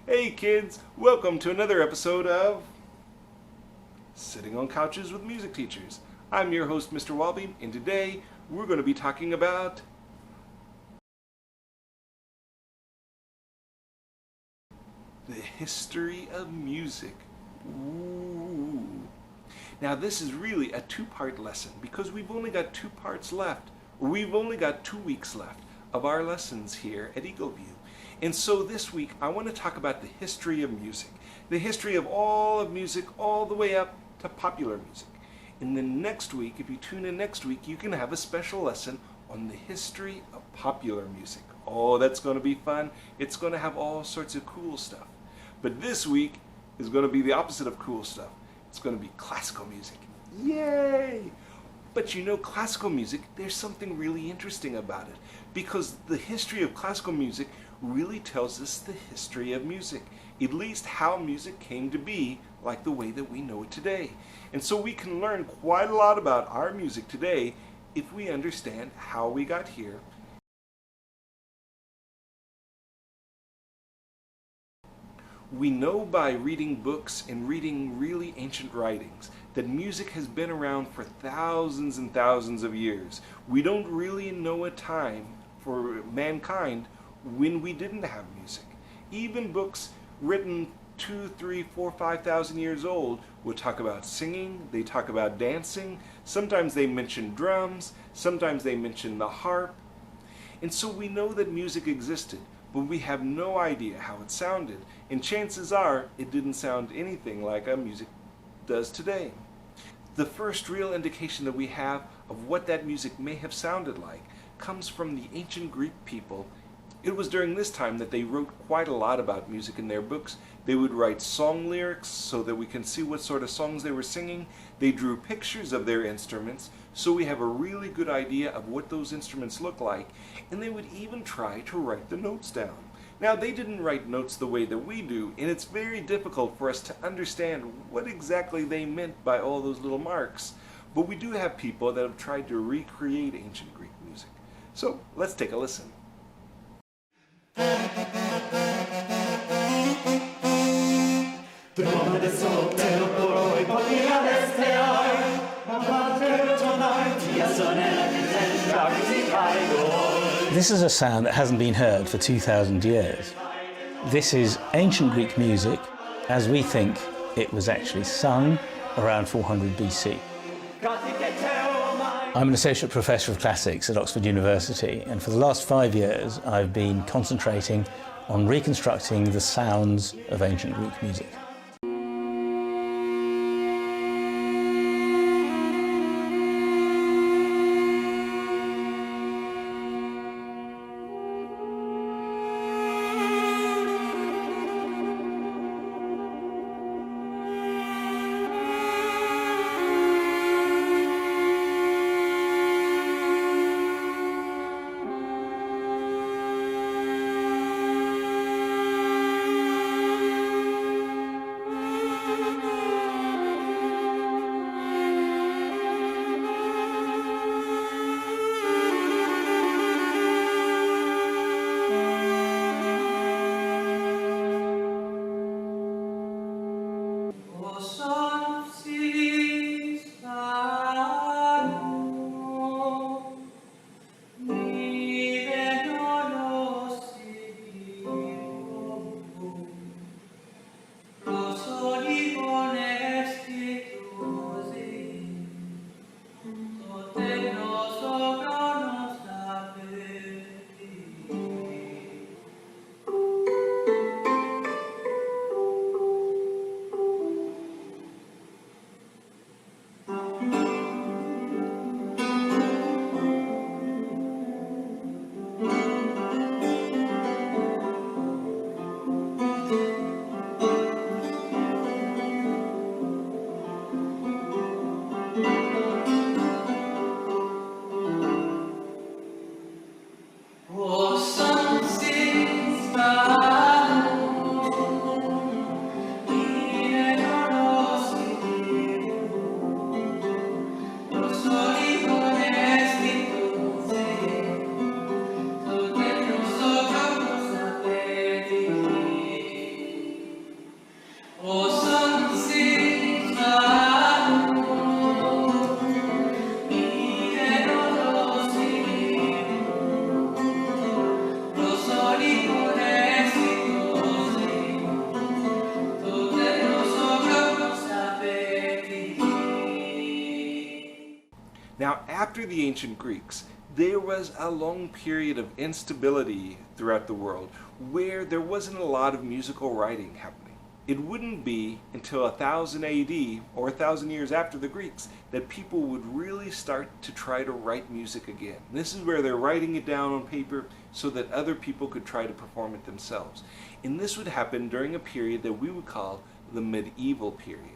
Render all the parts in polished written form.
Hey kids, welcome to another episode of Sitting on Couches with Music Teachers. I'm your host, Mr. Walby, and today we're going to be talking about the history of music. Ooh. Now this is really a two-part lesson because we've only got two parts left. We've only got 2 weeks left of our lessons here at Eagle View. And so this week I want to talk about the history of music. The history of all of music all the way up to popular music. And then next week, if you tune in next week, you can have a special lesson on the history of popular music. Oh, that's going to be fun. It's going to have all sorts of cool stuff. But this week is going to be the opposite of cool stuff. It's going to be classical music. Yay! But you know, classical music, there's something really interesting about it because the history of classical music really tells us the history of music, at least how music came to be like the way that we know it today. And so we can learn quite a lot about our music today if we understand how we got here. We know by reading books and reading really ancient writings that music has been around for thousands and thousands of years. We don't really know a time for mankind when we didn't have music. Even books written 2, 3, 4, 5,000 years old will talk about singing, they talk about dancing, sometimes they mention drums, sometimes they mention the harp. And so we know that music existed, but we have no idea how it sounded, and chances are it didn't sound anything like our music does today. The first real indication that we have of what that music may have sounded like comes from the ancient Greek people. It was during this time that they wrote quite a lot about music in their books. They would write song lyrics so that we can see what sort of songs they were singing. They drew pictures of their instruments so we have a really good idea of what those instruments look like. And they would even try to write the notes down. Now they didn't write notes the way that we do, and it's very difficult for us to understand what exactly they meant by all those little marks. But we do have people that have tried to recreate ancient Greek music. So let's take a listen. This is a sound that hasn't been heard for 2,000 years. This is ancient Greek music as we think it was actually sung around 400 BC. I'm an associate professor of classics at Oxford University, and for the last 5 years I've been concentrating on reconstructing the sounds of ancient Greek music. Now, after the ancient Greeks, there was a long period of instability throughout the world where there wasn't a lot of musical writing happening. It wouldn't be until 1000 AD, or 1000 years after the Greeks, that people would really start to try to write music again. This is where they're writing it down on paper so that other people could try to perform it themselves. And this would happen during a period that we would call the medieval period.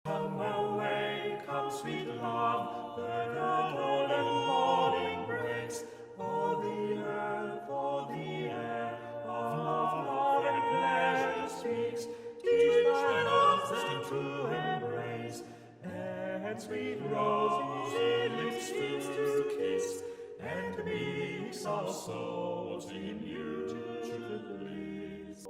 Come away, come sweet love, the golden morning breaks. All the earth, all the air, of love and pleasure speaks. Teach thy loves to embrace, and sweet rosy lips to kiss, and mix our souls in mutual bliss.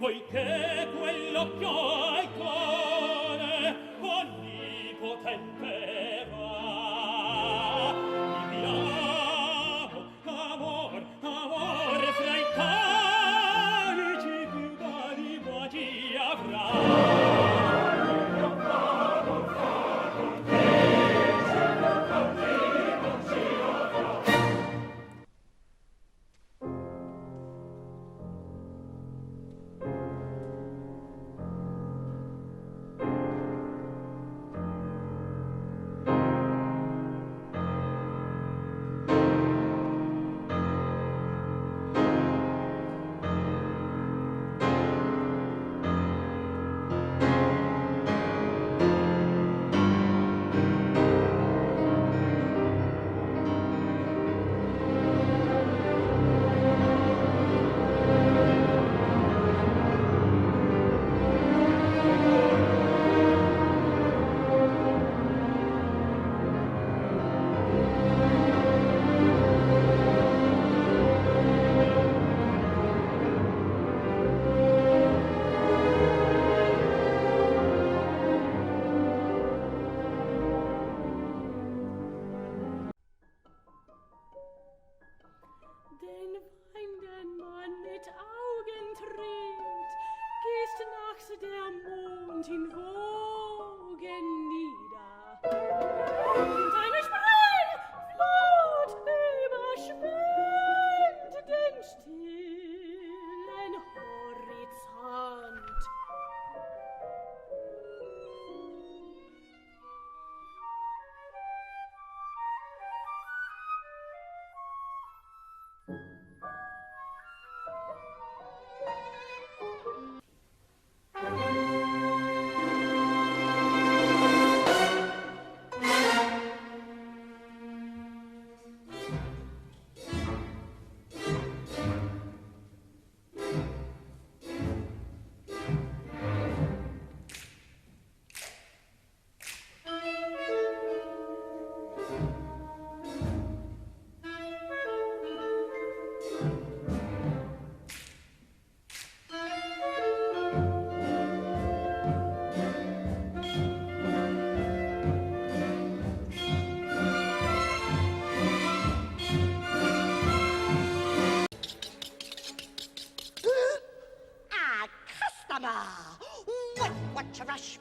poiché quell'occhio al cuore onnipotente va. Mi amo, amor, amor, fra i calici più gali baci avrà.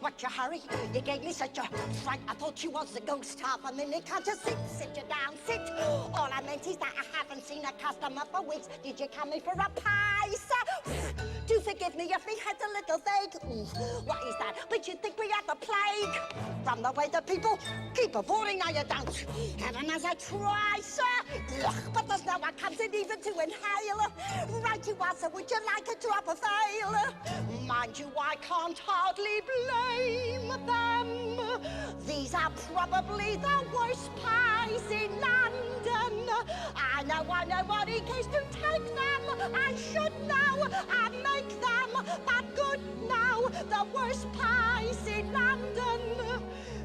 What's your hurry? You gave me such a fright. I thought you was a ghost half a minute. Can't you sit you down, sit. All I meant is that I haven't seen a customer for weeks. Did you come in for a pie, sir? Do forgive me if me head's a little vague. What is that? But you think we had the plague? From the way the people keep avoiding, now you don't. Heaven as I try, sir. Ugh, but there's no one comes in even to inhale. Right you are, so would you like a drop of ale? Mind you, I can't hardly blame them. These are probably the worst pies in London. I know what in case to take them. I should know and make them that good now. The worst pies in London.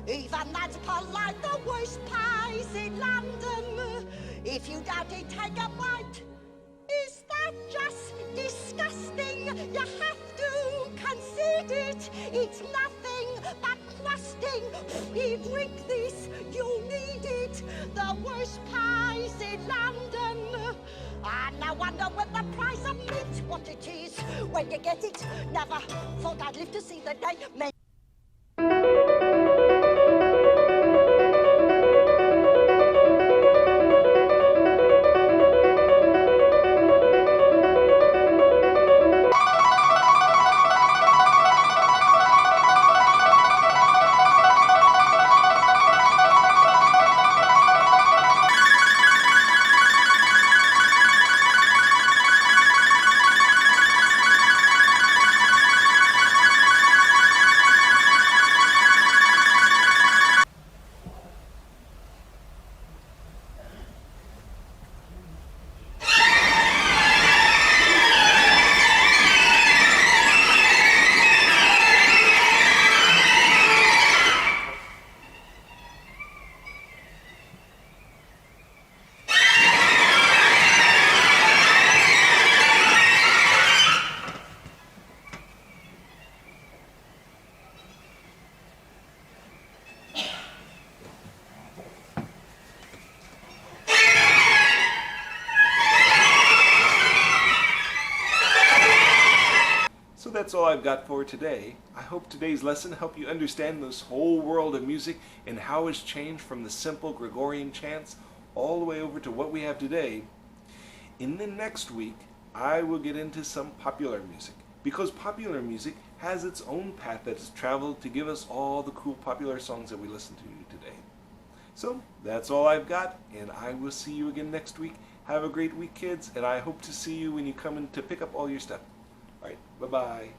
Even that's polite, the worst pies in London. If you doubt it, take a bite. Is that just disgusting? You have to concede it. It's nothing but crusting. You drink this, you need it. The worst pies in London. And no wonder with the price of meat what it is. When you get it, never thought I'd live to see the day. So that's all I've got for today. I hope today's lesson helped you understand this whole world of music and how it's changed from the simple Gregorian chants all the way over to what we have today. In the next week, I will get into some popular music, because popular music has its own path that has traveled to give us all the cool popular songs that we listen to today. So that's all I've got, and I will see you again next week. Have a great week, kids, and I hope to see you when you come in to pick up all your stuff. All right, bye-bye.